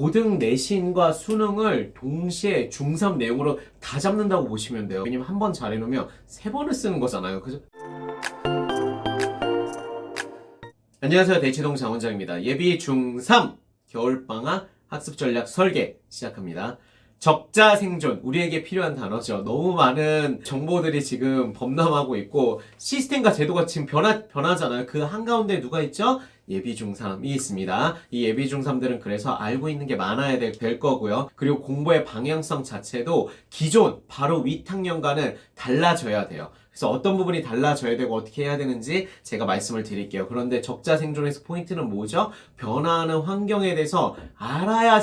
고등 내신과 수능을 동시에 중3 내용으로 다 잡는다고 보시면 돼요. 왜냐면 한 번 잘해놓으면 세 번을 쓰는 거잖아요. 그죠? 안녕하세요. 대치동 장원장입니다. 예비 중3 겨울방학 학습 전략 설계 시작합니다. 적자 생존, 우리에게 필요한 단어죠. 너무 많은 정보들이 지금 범람하고 있고 시스템과 제도가 지금 변하잖아요. 그 한가운데 누가 있죠? 예비 중3이 있습니다. 이 예비 중3들은 그래서 알고 있는 게 많아야 될 거고요. 그리고 공부의 방향성 자체도 기존 바로 윗학년과는 달라져야 돼요. 그래서 어떤 부분이 달라져야 되고 어떻게 해야 되는지 제가 말씀을 드릴게요. 그런데 적자 생존에서 포인트는 뭐죠? 변화하는 환경에 대해서 알아야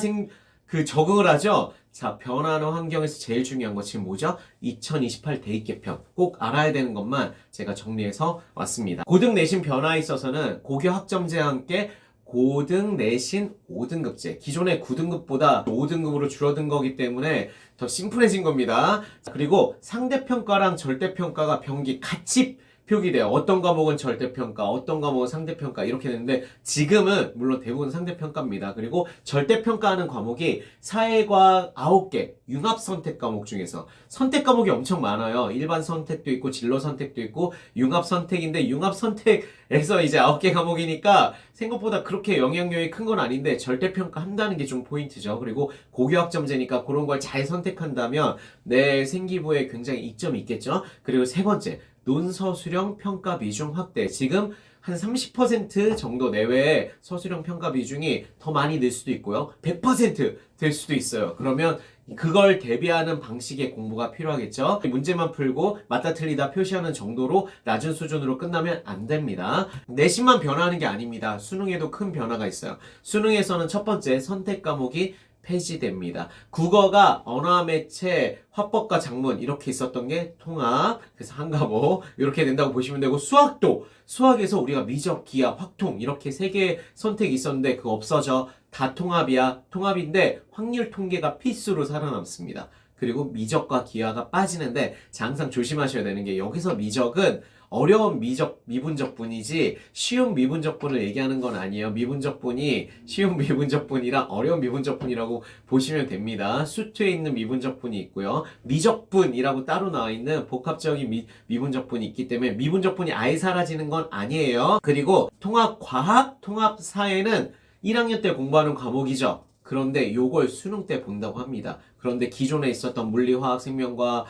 적응을 하죠. 자, 변화하는 환경에서 제일 중요한 거 지금 뭐죠? 2028 대입 개편. 꼭 알아야 되는 것만 제가 정리해서 왔습니다. 고등 내신 변화에 있어서는 고교 학점제와 함께 고등 내신 5등급제. 기존의 9등급보다 5등급으로 줄어든 거기 때문에 더 심플해진 겁니다. 그리고 상대평가랑 절대평가가 병기 같이 표기돼요. 어떤 과목은 절대평가, 어떤 과목은 상대평가 이렇게 되는데 지금은 물론 대부분 상대평가입니다. 그리고 절대평가하는 과목이 사회과학 9개 융합 선택 과목 중에서 선택 과목이 엄청 많아요. 일반 선택도 있고 진로 선택도 있고 융합 선택인데 융합 선택에서 이제 9개 과목이니까 생각보다 그렇게 영향력이 큰 건 아닌데 절대평가 한다는 게 좀 포인트죠. 그리고 고교학점제니까 그런 걸 잘 선택한다면 내 생기부에 굉장히 이점이 있겠죠. 그리고 세 번째 논서 수령 평가 비중 확대. 지금 한 30% 정도 내외의 서술형 평가 비중이 더 많이 늘 수도 있고요. 100%될 수도 있어요. 그러면 그걸 대비하는 방식의 공부가 필요하겠죠. 문제만 풀고 맞다 틀리다 표시하는 정도로 낮은 수준으로 끝나면 안 됩니다. 내신만 변화하는 게 아닙니다. 수능에도 큰 변화가 있어요. 수능에서는 첫 번째 선택 과목이 폐지됩니다. 국어가 언어 매체, 화법과 작문 이렇게 있었던 게 통합, 그래서 한 과목 이렇게 된다고 보시면 되고 수학도 수학에서 우리가 미적, 기하, 확통 이렇게 세 개의 선택이 있었는데 그거 없어져. 다 통합이야. 통합인데 확률 통계가 필수로 살아남습니다. 그리고 미적과 기하가 빠지는데 항상 조심하셔야 되는 게 여기서 미적은 어려운 미분적분이지 쉬운 미분적분을 얘기하는 건 아니에요. 미분적분이 쉬운 미분적분이랑 어려운 미분적분이라고 보시면 됩니다. 수투에 있는 미분적분이 있고요. 미적분이라고 따로 나와 있는 복합적인 미분적분이 있기 때문에 미분적분이 아예 사라지는 건 아니에요. 그리고 통합과학, 통합사회는 1학년 때 공부하는 과목이죠. 그런데 요걸 수능 때 본다고 합니다. 그런데 기존에 있었던 물리, 화학, 생명과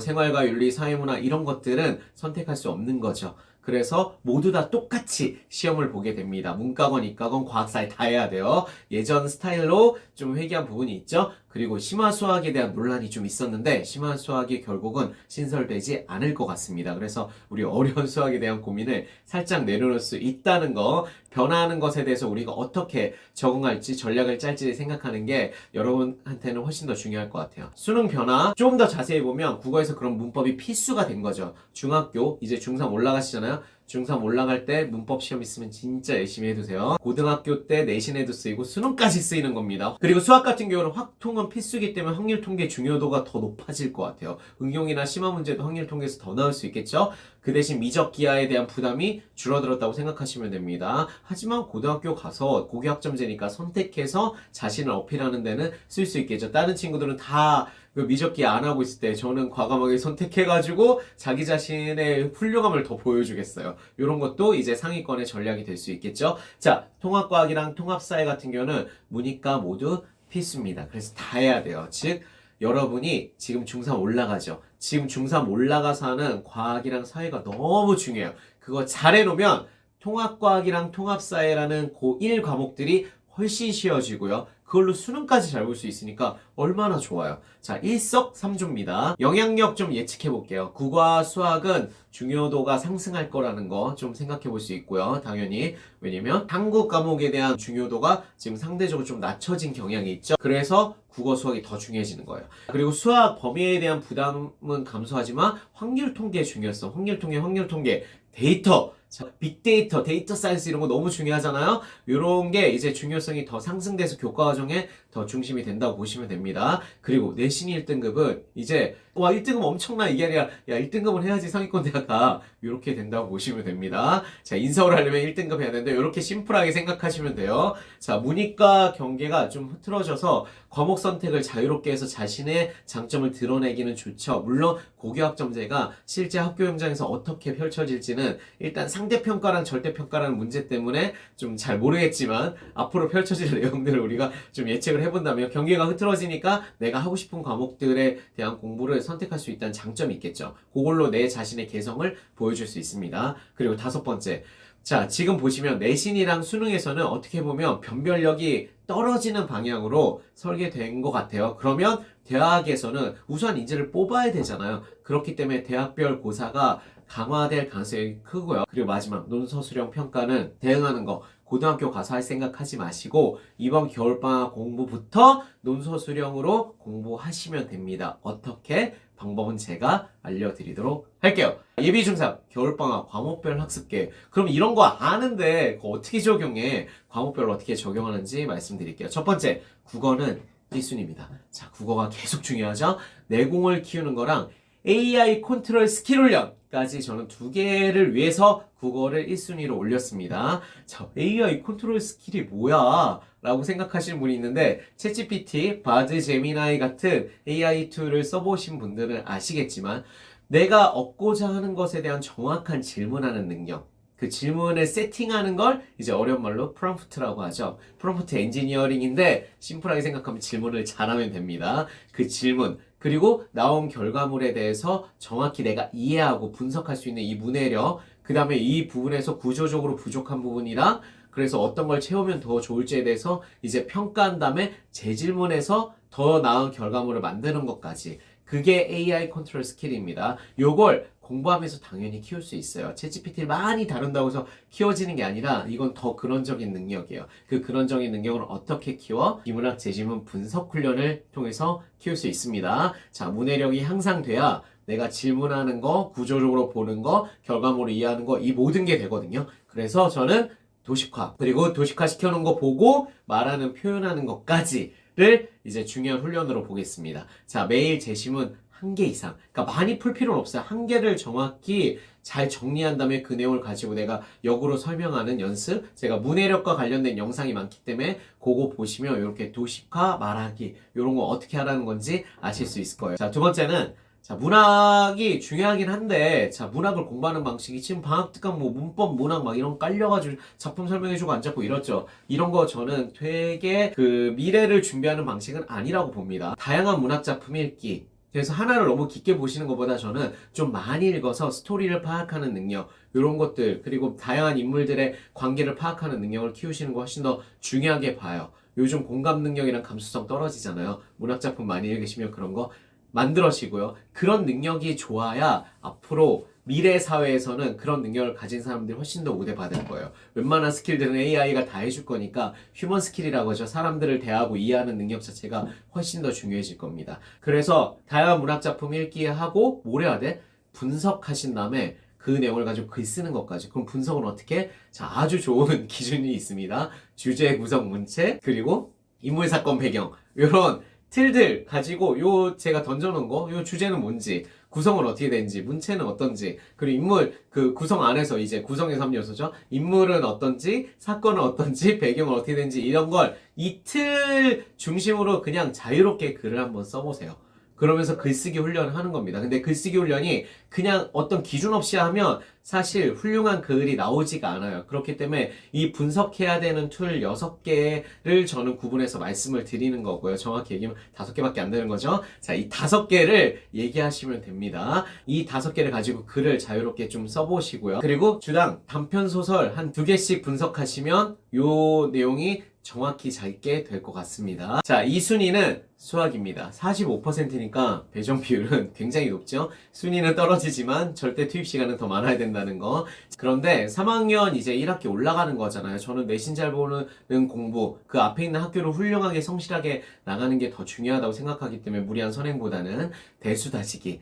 생활과 윤리, 사회문화 이런 것들은 선택할 수 없는 거죠. 그래서 모두 다 똑같이 시험을 보게 됩니다. 문과건, 이과건, 과학사에 다 해야 돼요. 예전 스타일로 좀 회귀한 부분이 있죠. 그리고 심화수학에 대한 논란이 좀 있었는데 심화수학이 결국은 신설되지 않을 것 같습니다. 그래서 우리 어려운 수학에 대한 고민을 살짝 내려놓을 수 있다는 거, 변화하는 것에 대해서 우리가 어떻게 적응할지 전략을 짤지 생각하는 게 여러분한테는 훨씬 더 중요할 것 같아요. 수능 변화 좀 더 자세히 보면 국어에서 그런 문법이 필수가 된 거죠. 중학교 이제 중3 올라가시잖아요. 중3 올라갈 때 문법 시험 있으면 진짜 열심히 해두세요. 고등학교 때 내신에도 쓰이고 수능까지 쓰이는 겁니다. 그리고 수학 같은 경우는 확통은 필수기 때문에 확률 통계 중요도가 더 높아질 것 같아요. 응용이나 심화 문제도 확률 통계에서 더 나올 수 있겠죠. 그 대신 미적 기하에 대한 부담이 줄어들었다고 생각하시면 됩니다. 하지만 고등학교 가서 고교학점제니까 선택해서 자신을 어필하는 데는 쓸 수 있겠죠. 다른 친구들은 다 미적기 안 하고 있을 때 저는 과감하게 선택해가지고 자기 자신의 훌륭함을 더 보여주겠어요. 이런 것도 이제 상위권의 전략이 될 수 있겠죠. 자, 통합과학이랑 통합사회 같은 경우는 문이과 모두 필수입니다. 그래서 다 해야 돼요. 즉 여러분이 지금 중3 올라가죠. 지금 중3 올라가서 하는 과학이랑 사회가 너무 중요해요. 그거 잘 해놓으면 통합과학이랑 통합사회라는 고1 과목들이 훨씬 쉬워지고요. 그걸로 수능까지 잘 볼 수 있으니까 얼마나 좋아요. 자, 일석삼조입니다. 영향력 좀 예측해 볼게요. 국어와 수학은 중요도가 상승할 거라는 거 좀 생각해 볼 수 있고요. 당연히. 왜냐면 한국 과목에 대한 중요도가 지금 상대적으로 좀 낮춰진 경향이 있죠. 그래서 국어, 수학이 더 중요해지는 거예요. 그리고 수학 범위에 대한 부담은 감소하지만 확률 통계의 중요성, 확률 통계, 데이터 자, 빅데이터, 데이터 사이언스 이런 거 너무 중요하잖아요. 이런 게 이제 중요성이 더 상승돼서 교과 과정에 더 중심이 된다고 보시면 됩니다. 그리고 내신 1등급은 이제 와 1등급 엄청나 이게 아니라 야 1등급은 해야지 상위권 대학 가 이렇게 된다고 보시면 됩니다. 자, 인서울 하려면 1등급 해야 되는데 이렇게 심플하게 생각하시면 돼요. 자, 문이과 경계가 좀 흐트러져서 과목 선택을 자유롭게 해서 자신의 장점을 드러내기는 좋죠. 물론 고교학점제가 실제 학교 현장에서 어떻게 펼쳐질지는 일단 상대평가랑 절대평가라는 문제 때문에 좀 잘 모르겠지만 앞으로 펼쳐질 내용들을 우리가 좀 예측을 해본다면 경계가 흐트러지니까 내가 하고 싶은 과목들에 대한 공부를 선택할 수 있다는 장점이 있겠죠. 그걸로 내 자신의 개성을 보여줄 수 있습니다. 그리고 5번째. 자, 지금 보시면 내신이랑 수능에서는 어떻게 보면 변별력이 떨어지는 방향으로 설계된 것 같아요. 그러면 대학에서는 우수한 인재를 뽑아야 되잖아요. 그렇기 때문에 대학별 고사가 강화될 가능성이 크고요. 그리고 마지막 논서 수령 평가는 대응하는 거 고등학교 가서 할 생각하지 마시고 이번 겨울방학 공부부터 논서 수령으로 공부하시면 됩니다. 어떻게? 방법은 제가 알려드리도록 할게요. 예비 중3 겨울방학 과목별 학습계. 그럼 이런 거 아는데 그거 어떻게 적용해? 과목별로 어떻게 적용하는지 말씀드릴게요. 첫 번째, 국어는 1순위입니다. 자, 국어가 계속 중요하죠? 내공을 키우는 거랑 AI 컨트롤 스킬 훈련까지 저는 두 개를 위해서 국어를 1순위로 올렸습니다. 자, AI 컨트롤 스킬이 뭐야? 라고 생각하시는 분이 있는데 챗GPT, 바드, 제미나이 같은 AI 툴을 써보신 분들은 아시겠지만 내가 얻고자 하는 것에 대한 정확한 질문하는 능력, 그 질문을 세팅하는 걸 이제 어려운 말로 프롬프트라고 하죠. 프롬프트 엔지니어링인데 심플하게 생각하면 질문을 잘하면 됩니다. 그 질문 그리고 나온 결과물에 대해서 정확히 내가 이해하고 분석할 수 있는 이 문해력, 그 다음에 이 부분에서 구조적으로 부족한 부분이랑 그래서 어떤 걸 채우면 더 좋을지에 대해서 이제 평가한 다음에 재질문에서 더 나은 결과물을 만드는 것까지. 그게 AI 컨트롤 스킬입니다. 요걸 공부하면서 당연히 키울 수 있어요. 챗GPT를 많이 다룬다고 해서 키워지는 게 아니라 이건 더 근원적인 능력이에요. 그 근원적인 능력을 어떻게 키워? 비문학 재질문 분석 훈련을 통해서 키울 수 있습니다. 자, 문해력이 향상돼야 내가 질문하는 거, 구조적으로 보는 거, 결과물을 이해하는 거, 이 모든 게 되거든요. 그래서 저는 도식화, 그리고 도식화 시켜놓은 거 보고 말하는, 표현하는 것까지를 이제 중요한 훈련으로 보겠습니다. 자, 매일 제시문 1개 이상. 그러니까 많이 풀 필요는 없어요. 1개를 정확히 잘 정리한 다음에 그 내용을 가지고 내가 역으로 설명하는 연습. 제가 문해력과 관련된 영상이 많기 때문에 그거 보시면 이렇게 도식화, 말하기 이런 거 어떻게 하라는 건지 아실 수 있을 거예요. 자, 두 번째는 자, 문학이 중요하긴 한데, 자, 문학을 공부하는 방식이 지금 방학특강 뭐 문법, 문학 막 이런 거 깔려가지고 작품 설명해주고 앉았고 이렇죠. 이런 거 저는 되게 그 미래를 준비하는 방식은 아니라고 봅니다. 다양한 문학 작품 읽기. 그래서 하나를 너무 깊게 보시는 것보다 저는 좀 많이 읽어서 스토리를 파악하는 능력, 이런 것들, 그리고 다양한 인물들의 관계를 파악하는 능력을 키우시는 거 훨씬 더 중요하게 봐요. 요즘 공감 능력이랑 감수성 떨어지잖아요. 문학 작품 많이 읽으시면 그런 거 만들어지고요. 그런 능력이 좋아야 앞으로 미래 사회에서는 그런 능력을 가진 사람들이 훨씬 더 우대받을 거예요. 웬만한 스킬들은 AI가 다 해줄 거니까 휴먼 스킬이라고 하죠. 사람들을 대하고 이해하는 능력 자체가 훨씬 더 중요해질 겁니다. 그래서 다양한 문학작품 읽기하고 뭘 해야 돼? 분석하신 다음에 그 내용을 가지고 글 쓰는 것까지. 그럼 분석은 어떻게? 자, 아주 좋은 기준이 있습니다. 주제, 구성, 문체, 그리고 인물, 사건, 배경. 이런 틀들 가지고 요 제가 던져놓은 거, 요 주제는 뭔지, 구성은 어떻게 되는지, 문체는 어떤지, 그리고 인물 그 구성 안에서 이제 구성의 3요소죠. 인물은 어떤지, 사건은 어떤지, 배경은 어떻게 되는지 이런 걸 이 틀 중심으로 그냥 자유롭게 글을 한번 써보세요. 그러면서 글쓰기 훈련을 하는 겁니다. 근데 글쓰기 훈련이 그냥 어떤 기준 없이 하면 사실 훌륭한 글이 나오지가 않아요. 그렇기 때문에 이 분석해야 되는 툴 6개를 저는 구분해서 말씀을 드리는 거고요. 정확히 얘기하면 5개밖에 안 되는 거죠. 자, 이 5개를 얘기하시면 됩니다. 이 5개를 가지고 글을 자유롭게 좀 써보시고요. 그리고 주당 단편소설 한 2개씩 분석하시면 요 내용이 정확히 잡게 될 것 같습니다. 자, 이 순위는 수학입니다. 45%니까 배정 비율은 굉장히 높죠. 순위는 떨어지지만 절대 투입 시간은 더 많아야 된다는 거. 그런데 3학년 이제 1학기 올라가는 거잖아요. 저는 내신 잘 보는 공부, 그 앞에 있는 학교를 훌륭하게 성실하게 나가는 게 더 중요하다고 생각하기 때문에 무리한 선행보다는 대수 다지기,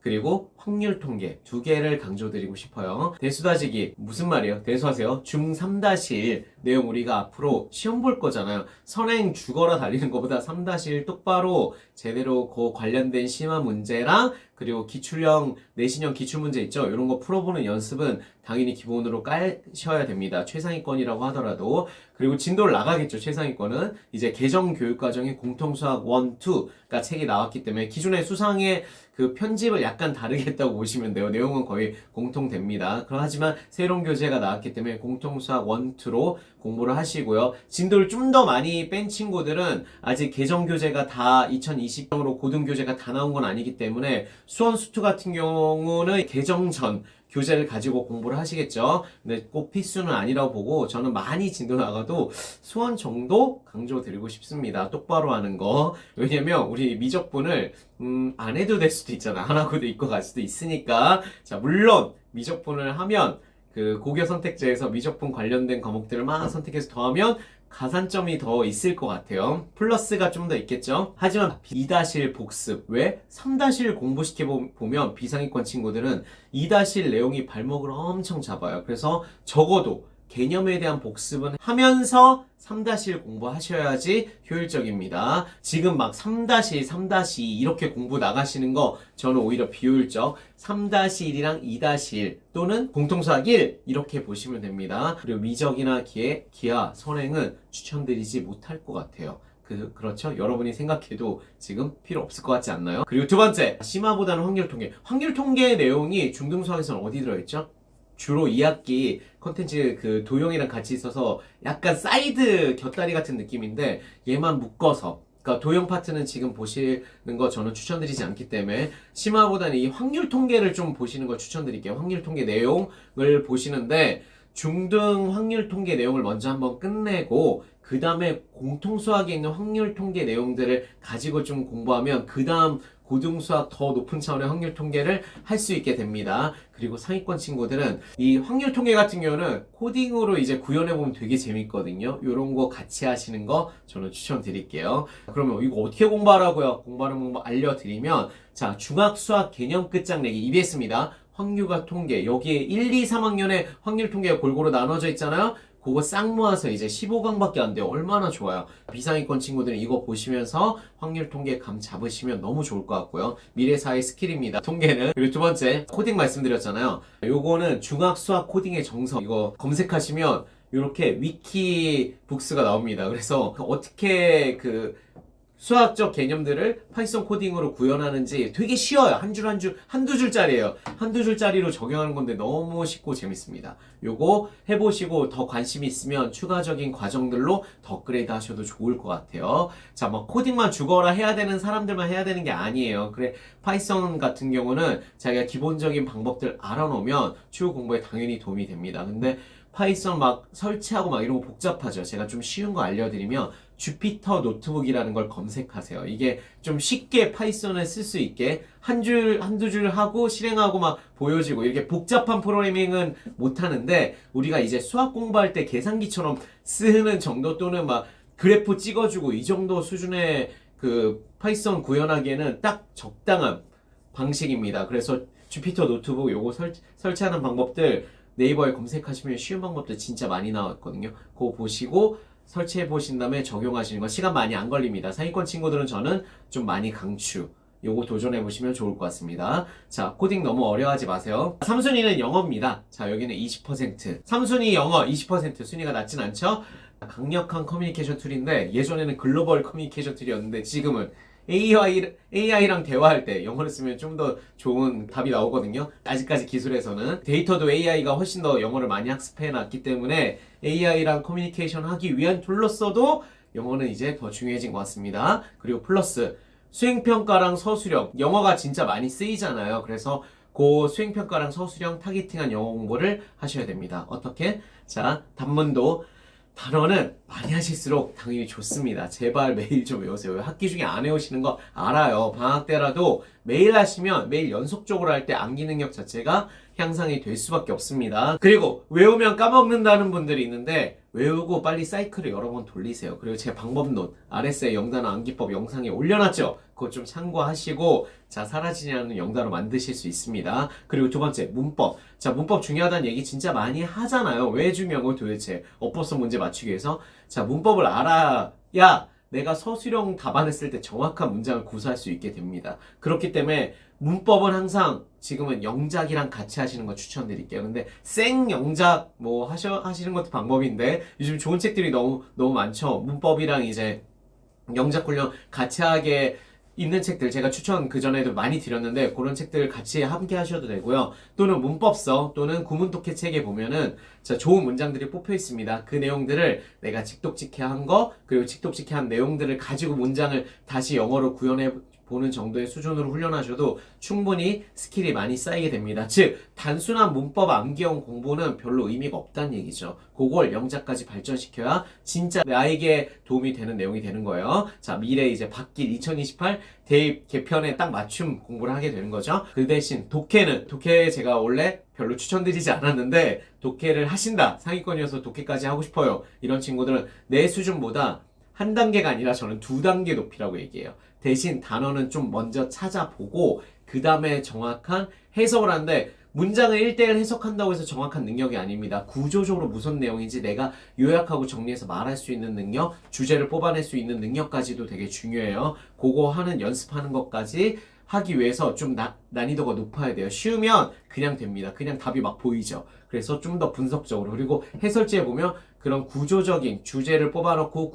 그리고 확률 통계 두 개를 강조드리고 싶어요. 대수 다지기 무슨 말이에요? 대수하세요. 중3-1 내용 우리가 앞으로 시험 볼 거잖아요. 선행 죽어라 달리는 것보다 3-1 똑바로 제대로 그 관련된 심화 문제랑 그리고 기출형 내신형 기출문제 있죠? 이런 거 풀어보는 연습은 당연히 기본으로 까셔야 됩니다. 최상위권이라고 하더라도. 그리고 진도를 나가겠죠. 최상위권은 이제 개정교육과정의 공통수학 1, 2가 책이 나왔기 때문에 기존의 수상의 그 편집을 약간 다르게 했다고 보시면 돼요. 내용은 거의 공통됩니다. 하지만 새로운 교재가 나왔기 때문에 공통수학 1, 2로 공부를 하시고요. 진도를 좀 더 많이 뺀 친구들은 아직 개정 교재가 다 2020년으로 고등 교재가 다 나온 건 아니기 때문에 수원 수투 같은 경우는 개정 전 교재를 가지고 공부를 하시겠죠. 근데 꼭 필수는 아니라고 보고 저는 많이 진도 나가도 수원 정도 강조드리고 싶습니다. 똑바로 하는 거. 왜냐면 우리 미적분을 안 해도 될 수도 있잖아. 안 하고도 있고 갈 수도 있으니까. 자, 물론 미적분을 하면 그 고교 선택제에서 미적분 관련된 과목들을 막 선택해서 더하면 가산점이 더 있을 것 같아요. 플러스가 좀 더 있겠죠. 하지만 2-1 복습 왜? 3-1 공부시켜보면 비상위권 친구들은 2-1 내용이 발목을 엄청 잡아요. 그래서 적어도 개념에 대한 복습은 하면서 3-1 공부하셔야지 효율적입니다. 지금 막 3-1, 3-2 이렇게 공부 나가시는 거 저는 오히려 비효율적 3-1이랑 2-1 또는 공통수학 1 이렇게 보시면 됩니다. 그리고 미적이나 기하, 선행은 추천드리지 못할 것 같아요. 그렇죠? 여러분이 생각해도 지금 필요 없을 것 같지 않나요? 그리고 두 번째, 심화보다는 확률 통계. 확률 통계 내용이 중등수학에서는 어디 들어있죠? 주로 2학기 컨텐츠 그 도형이랑 같이 있어서 약간 사이드 곁다리 같은 느낌인데 얘만 묶어서 그러니까 도형 파트는 지금 보시는 거 저는 추천드리지 않기 때문에 심화보다는 이 확률 통계를 좀 보시는 걸 추천드릴게요. 확률 통계 내용을 보시는데 중등 확률 통계 내용을 먼저 한번 끝내고 그 다음에 공통수학에 있는 확률 통계 내용들을 가지고 좀 공부하면 그 다음 고등수학 더 높은 차원의 확률 통계를 할 수 있게 됩니다. 그리고 상위권 친구들은 이 확률 통계 같은 경우는 코딩으로 이제 구현해보면 되게 재밌거든요. 이런 거 같이 하시는 거 저는 추천드릴게요. 그러면 이거 어떻게 공부하라고요? 공부하는 방법 알려드리면 자, 중학수학 개념 끝장내기 EBS입니다. 확률과 통계 여기에 1, 2, 3학년에 확률 통계가 골고루 나눠져 있잖아요. 그거 싹 모아서 이제 15강밖에 안 돼요. 얼마나 좋아요. 비상위권 친구들은 이거 보시면서 확률 통계 감 잡으시면 너무 좋을 것 같고요. 미래사회 스킬입니다. 통계는. 그리고 두 번째 코딩 말씀드렸잖아요. 요거는 중학 수학 코딩의 정석 이거 검색하시면 이렇게 위키북스가 나옵니다. 그래서 어떻게 그 수학적 개념들을 파이썬 코딩으로 구현하는지 되게 쉬워요. 한 줄 한 줄, 한두 줄짜리예요. 한두 줄짜리로 적용하는 건데 너무 쉽고 재밌습니다. 요거 해보시고 더 관심이 있으면 추가적인 과정들로 더 업그레이드 하셔도 좋을 것 같아요. 자, 뭐 코딩만 죽어라 해야 되는 사람들만 해야 되는 게 아니에요. 그래, 파이썬 같은 경우는 자기가 기본적인 방법들 알아놓으면 추후 공부에 당연히 도움이 됩니다. 근데 파이썬 막 설치하고 막 이런 거 복잡하죠. 제가 좀 쉬운 거 알려드리면 주피터 노트북이라는 걸 검색하세요. 이게 좀 쉽게 파이썬을 쓸 수 있게 한 줄, 한두 줄 하고 실행하고 막 보여지고 이렇게 복잡한 프로그래밍은 못하는데 우리가 이제 수학 공부할 때 계산기처럼 쓰는 정도 또는 막 그래프 찍어주고 이 정도 수준의 그 파이썬 구현하기에는 딱 적당한 방식입니다. 그래서 주피터 노트북 요거 설치하는 방법들 네이버에 검색하시면 쉬운 방법들 진짜 많이 나왔거든요. 그거 보시고 설치해 보신 다음에 적용하시는 거 시간 많이 안 걸립니다. 상위권 친구들은 저는 좀 많이 강추. 요거 도전해 보시면 좋을 것 같습니다. 자, 코딩 너무 어려워하지 마세요. 3순위는 영어입니다. 자, 여기는 20%. 3순위 영어 20% 순위가 낮진 않죠? 강력한 커뮤니케이션 툴인데 예전에는 글로벌 커뮤니케이션 툴이었는데 지금은 AI랑 대화할 때 영어를 쓰면 좀 더 좋은 답이 나오거든요. 아직까지 기술에서는 데이터도 AI가 훨씬 더 영어를 많이 학습해 놨기 때문에 AI랑 커뮤니케이션 하기 위한 툴로서도 영어는 이제 더 중요해진 것 같습니다. 그리고 플러스 수행평가랑 서술형 영어가 진짜 많이 쓰이잖아요. 그래서 그 수행평가랑 서술형 타겟팅한 영어 공부를 하셔야 됩니다. 어떻게? 자, 단문도 단어는 많이 하실수록 당연히 좋습니다. 제발 매일 좀 외우세요. 학기 중에 안 외우시는 거 알아요. 방학 때라도 매일 하시면 매일 연속적으로 할 때 암기 능력 자체가 향상이 될 수밖에 없습니다. 그리고 외우면 까먹는다는 분들이 있는데 외우고 빨리 사이클을 여러 번 돌리세요. 그리고 제 방법론 RSA 영단어 암기법 영상에 올려놨죠. 그거 좀 참고하시고 자 사라지지 않는 영단어 만드실 수 있습니다. 그리고 두 번째 문법. 자 문법 중요하다는 얘기 진짜 많이 하잖아요. 왜 중요한 거 도대체 어법성 문제 맞추기 위해서 자 문법을 알아야 내가 서술형 답안을 쓸 때 정확한 문장을 구사할 수 있게 됩니다. 그렇기 때문에 문법은 항상 지금은 영작이랑 같이 하시는 거 추천드릴게요. 근데 생 영작 뭐 하시는 것도 방법인데 요즘 좋은 책들이 너무 많죠. 문법이랑 이제 영작 훈련 같이 하게 있는 책들 제가 추천 그전에도 많이 드렸는데 그런 책들 같이 함께 하셔도 되고요. 또는 문법서 또는 구문독해 책에 보면은 자 좋은 문장들이 뽑혀 있습니다. 그 내용들을 내가 직독직해한 거 그리고 직독직해한 내용들을 가지고 문장을 다시 영어로 구현해 보는 정도의 수준으로 훈련하셔도 충분히 스킬이 많이 쌓이게 됩니다. 즉 단순한 문법 암기형 공부는 별로 의미가 없다는 얘기죠. 그걸 영작까지 발전시켜야 진짜 나에게 도움이 되는 내용이 되는 거예요. 자 미래 이제 바뀔 2028 대입 개편에 딱 맞춤 공부를 하게 되는 거죠. 그 대신 독해 제가 원래 별로 추천드리지 않았는데 독해를 하신다. 상위권이어서 독해까지 하고 싶어요. 이런 친구들은 내 수준보다 한 단계가 아니라 저는 두 단계 높이라고 얘기해요. 대신 단어는 좀 먼저 찾아보고 그 다음에 정확한 해석을 하는데 문장을 1대1 해석한다고 해서 정확한 능력이 아닙니다. 구조적으로 무슨 내용인지 내가 요약하고 정리해서 말할 수 있는 능력, 주제를 뽑아낼 수 있는 능력까지도 되게 중요해요. 그거 하는 연습하는 것까지 하기 위해서 좀 난이도가 높아야 돼요. 쉬우면 그냥 됩니다. 그냥 답이 막 보이죠. 그래서 좀 더 분석적으로 그리고 해설지에 보면 그런 구조적인 주제를 뽑아놓고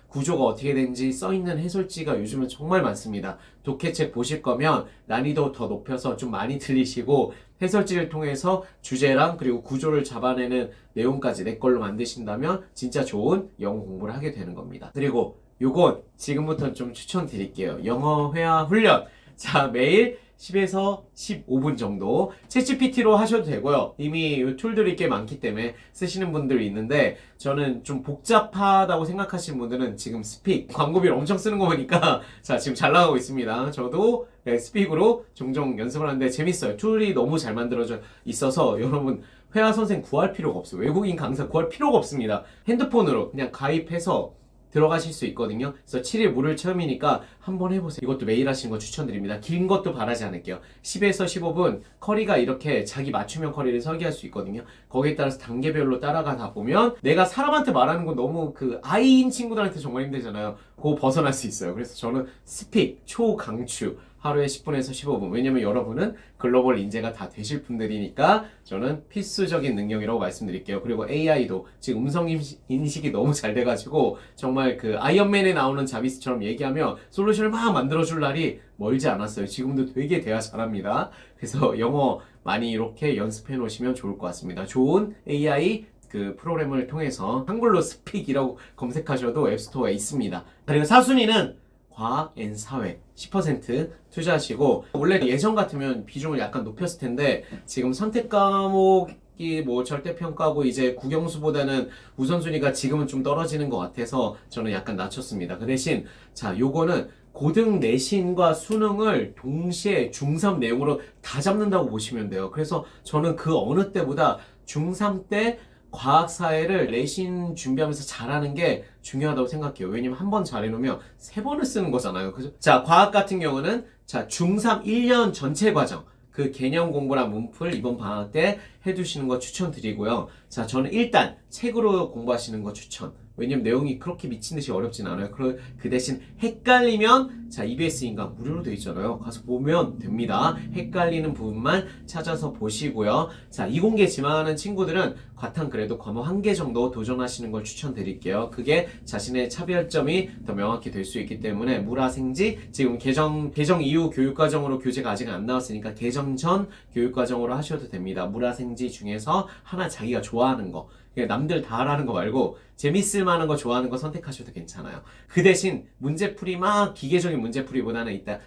구조가 어떻게 되는지 써있는 해설지가 요즘은 정말 많습니다. 독해책 보실 거면 난이도 더 높여서 좀 많이 들리시고 해설지를 통해서 주제랑 그리고 구조를 잡아내는 내용까지 내 걸로 만드신다면 진짜 좋은 영어 공부를 하게 되는 겁니다. 그리고 요건 지금부터 좀 추천드릴게요. 영어 회화 훈련. 자 매일 10에서 15분 정도 챗GPT로 하셔도 되고요. 이미 이 툴들이 꽤 많기 때문에 쓰시는 분들이 있는데 저는 좀 복잡하다고 생각하시는 분들은 지금 스픽 광고비를 엄청 쓰는 거 보니까 자 지금 잘 나가고 있습니다. 저도 스픽으로 종종 연습을 하는데 재밌어요. 툴이 너무 잘 만들어져 있어서 여러분 회화 선생 구할 필요가 없어요. 외국인 강사 구할 필요가 없습니다. 핸드폰으로 그냥 가입해서 들어가실 수 있거든요. 그래서 7일 무료 체험이니까 한번 해보세요. 이것도 매일 하시는 거 추천드립니다. 긴 것도 바라지 않을게요. 10에서 15분 커리가 이렇게 자기 맞춤형 커리를 설계할 수 있거든요. 거기에 따라서 단계별로 따라가다 보면 내가 사람한테 말하는 거 너무 그 아이인 친구들한테 정말 힘들잖아요. 그거 벗어날 수 있어요. 그래서 저는 스픽 초강추 하루에 10분에서 15분. 왜냐면 여러분은 글로벌 인재가 다 되실 분들이니까 저는 필수적인 능력이라고 말씀드릴게요. 그리고 AI도 지금 음성 인식이 너무 잘 돼가지고 정말 그 아이언맨에 나오는 자비스처럼 얘기하며 솔루션을 막 만들어줄 날이 멀지 않았어요. 지금도 되게 대화 잘합니다. 그래서 영어 많이 이렇게 연습해 놓으시면 좋을 것 같습니다. 좋은 AI 그 프로그램을 통해서 한글로 스픽이라고 검색하셔도 앱스토어에 있습니다. 그리고 사순위는 과학 앤 사회 10% 투자하시고 원래 예전 같으면 비중을 약간 높였을 텐데 지금 선택 과목이 뭐 절대평가고 이제 국영수보다는 우선순위가 지금은 좀 떨어지는 것 같아서 저는 약간 낮췄습니다. 그 대신 자 요거는 고등 내신과 수능을 동시에 중3 내용으로 다 잡는다고 보시면 돼요. 그래서 저는 그 어느 때보다 중3 때 과학사회를 내신 준비하면서 잘하는 게 중요하다고 생각해요. 왜냐면 한 번 잘해놓으면 3번을 쓰는 거잖아요. 그죠? 자, 과학 같은 경우는 자, 중3 1년 전체 과정 그 개념 공부랑 문풀 이번 방학 때 해두시는 거 추천드리고요. 자, 저는 일단 책으로 공부하시는 거 추천. 왜냐면 내용이 그렇게 미친 듯이 어렵진 않아요. 그 대신 헷갈리면 자 EBS 인강 무료로 되어 있잖아요. 가서 보면 됩니다. 헷갈리는 부분만 찾아서 보시고요. 자 이공계 지망하는 친구들은 과탐 그래도 과목 1개 정도 도전하시는 걸 추천드릴게요. 그게 자신의 차별점이 더 명확히 될 수 있기 때문에 물화생지 지금 개정 이후 교육과정으로 교재가 아직 안 나왔으니까 개정 전 교육과정으로 하셔도 됩니다. 물화생지 중에서 하나 자기가 좋아하는 거 남들 다 하라는 거 말고 재밌을 만한 거 좋아하는 거 선택하셔도 괜찮아요. 그 대신 문제풀이 막 기계적인 문제풀이보다는 이따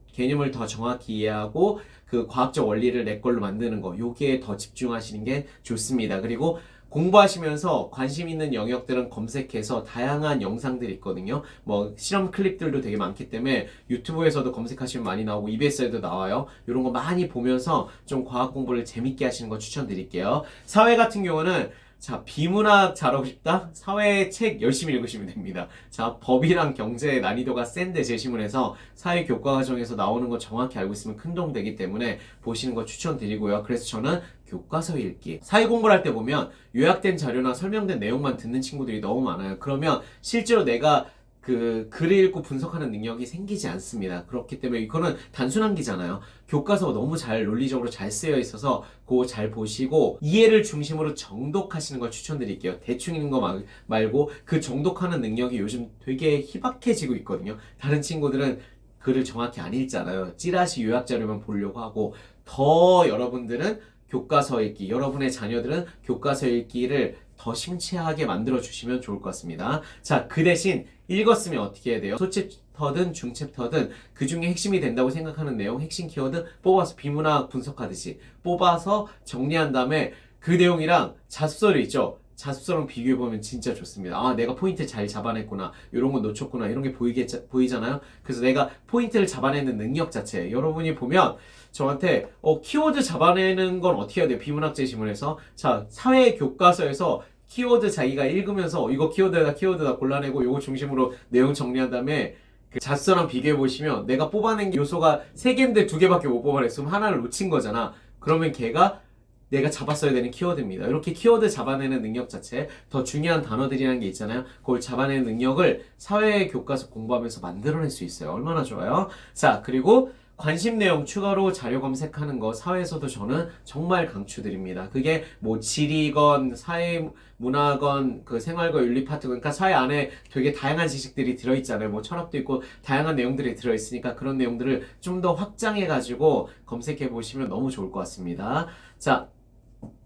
개념을 더 정확히 이해하고 그 과학적 원리를 내 걸로 만드는 거 요기에 더 집중하시는 게 좋습니다. 그리고 공부하시면서 관심 있는 영역들은 검색해서 다양한 영상들이 있거든요. 뭐 실험 클립들도 되게 많기 때문에 유튜브에서도 검색하시면 많이 나오고 EBS에도 나와요. 이런 거 많이 보면서 좀 과학 공부를 재밌게 하시는 거 추천드릴게요. 사회 같은 경우는 자, 비문학 잘하고 싶다? 사회 책 열심히 읽으시면 됩니다. 자, 법이랑 경제 난이도가 센데 제시문에서 사회 교과 과정에서 나오는 거 정확히 알고 있으면 큰 도움 되기 때문에 보시는 거 추천드리고요. 그래서 저는 교과서 읽기. 사회 공부를 할 때 보면 요약된 자료나 설명된 내용만 듣는 친구들이 너무 많아요. 그러면 실제로 내가 글을 읽고 분석하는 능력이 생기지 않습니다. 그렇기 때문에 이거는 단순한 기잖아요. 교과서가 너무 잘 논리적으로 잘 쓰여 있어서 그거 잘 보시고 이해를 중심으로 정독하시는 걸 추천드릴게요. 대충 읽는 거 말고 그 정독하는 능력이 요즘 되게 희박해지고 있거든요. 다른 친구들은 글을 정확히 안 읽잖아요. 찌라시 요약 자료만 보려고 하고 더 여러분들은 교과서 읽기, 여러분의 자녀들은 교과서 읽기를 더 심취하게 만들어주시면 좋을 것 같습니다. 자, 그 대신 읽었으면 어떻게 해야 돼요? 소챕터든 중챕터든 그 중에 핵심이 된다고 생각하는 내용, 핵심 키워드 뽑아서 비문학 분석하듯이 뽑아서 정리한 다음에 그 내용이랑 자습서를 있죠? 자습서랑 비교해보면 진짜 좋습니다. 아, 내가 포인트 잘 잡아냈구나. 이런 거 놓쳤구나. 이런 게 보이잖아요? 그래서 내가 포인트를 잡아내는 능력 자체. 여러분이 보면 저한테 키워드 잡아내는 건 어떻게 해야 돼요? 비문학 제시문에서. 자, 사회 교과서에서 키워드 자기가 읽으면서 이거 키워드다 골라내고 요거 중심으로 내용 정리한 다음에 그 자습서랑 비교해보시면 내가 뽑아낸 요소가 3개인데 2개밖에 못 뽑아냈으면 하나를 놓친 거잖아. 그러면 걔가 내가 잡았어야 되는 키워드입니다. 이렇게 키워드 잡아내는 능력 자체, 더 중요한 단어들이라는 게 있잖아요. 그걸 잡아내는 능력을 사회 교과서 공부하면서 만들어낼 수 있어요. 얼마나 좋아요? 자, 그리고 관심 내용 추가로 자료 검색하는 거 사회에서도 저는 정말 강추드립니다. 그게 뭐 지리건 사회문화건 그 생활과 윤리 파트, 그러니까 사회 안에 되게 다양한 지식들이 들어있잖아요. 뭐 철학도 있고 다양한 내용들이 들어있으니까 그런 내용들을 좀 더 확장해가지고 검색해 보시면 너무 좋을 것 같습니다. 자,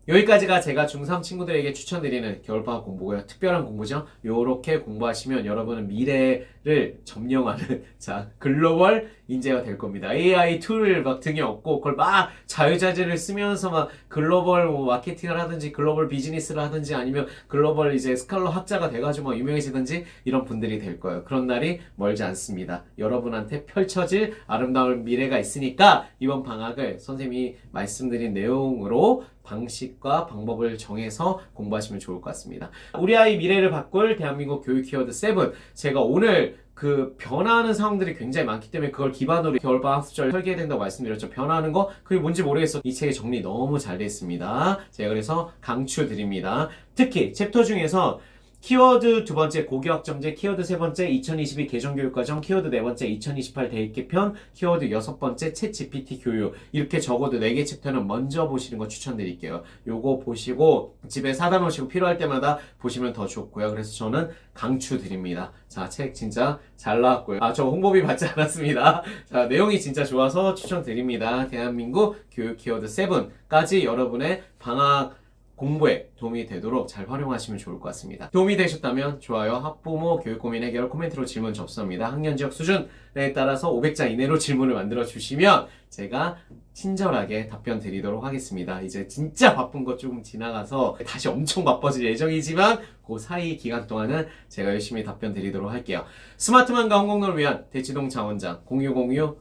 여기까지가 제가 중3 친구들에게 추천드리는 겨울방학 공부고요. 특별한 공부죠. 요렇게 공부하시면 여러분은 미래를 점령하는 자 글로벌 인재가 될 겁니다. AI 툴을 막 등에 업고 그걸 막 자유자재를 쓰면서 막 글로벌 뭐 마케팅을 하든지 글로벌 비즈니스를 하든지 아니면 글로벌 이제 스칼러 학자가 돼가지고 막 유명해지든지 이런 분들이 될 거예요. 그런 날이 멀지 않습니다. 여러분한테 펼쳐질 아름다운 미래가 있으니까 이번 방학을 선생님이 말씀드린 내용으로 방식과 방법을 정해서 공부하시면 좋을 것 같습니다. 우리 아이 미래를 바꿀 대한민국 교육 키워드 7. 제가 오늘 그 변화하는 상황들이 굉장히 많기 때문에 그걸 기반으로 겨울방학 학습절 설계해야 된다고 말씀드렸죠. 변화하는 거 그게 뭔지 모르겠어. 이 책의 정리 너무 잘 되어 있습니다. 제가 그래서 강추드립니다. 특히 챕터 중에서 키워드 2번째 고교학점제, 키워드 3번째 2022 개정교육과정, 키워드 4번째 2028 대입개편, 키워드 6번째 챗 GPT 교육, 이렇게 적어도 4개 챕터는 먼저 보시는 거 추천드릴게요. 요거 보시고 집에 사다 놓으시고 필요할 때마다 보시면 더 좋고요. 그래서 저는 강추드립니다. 자, 책 진짜 잘 나왔고요. 아, 저 홍보비 받지 않았습니다. 자, 내용이 진짜 좋아서 추천드립니다. 대한민국 교육 키워드 7까지 여러분의 방학 공부에 도움이 되도록 잘 활용하시면 좋을 것 같습니다. 도움이 되셨다면 좋아요, 학부모 교육 고민 해결 코멘트로 질문 접수합니다. 학년 지역 수준에 따라서 500자 이내로 질문을 만들어 주시면 제가 친절하게 답변 드리도록 하겠습니다. 이제 진짜 바쁜 거 조금 지나가서 다시 엄청 바빠질 예정이지만 그 사이 기간 동안은 제가 열심히 답변 드리도록 할게요. 스마트만과 홍콩노를 위한 대치동 자원장 공유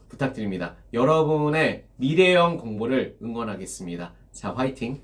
부탁드립니다. 여러분의 미래형 공부를 응원하겠습니다. 자, 화이팅!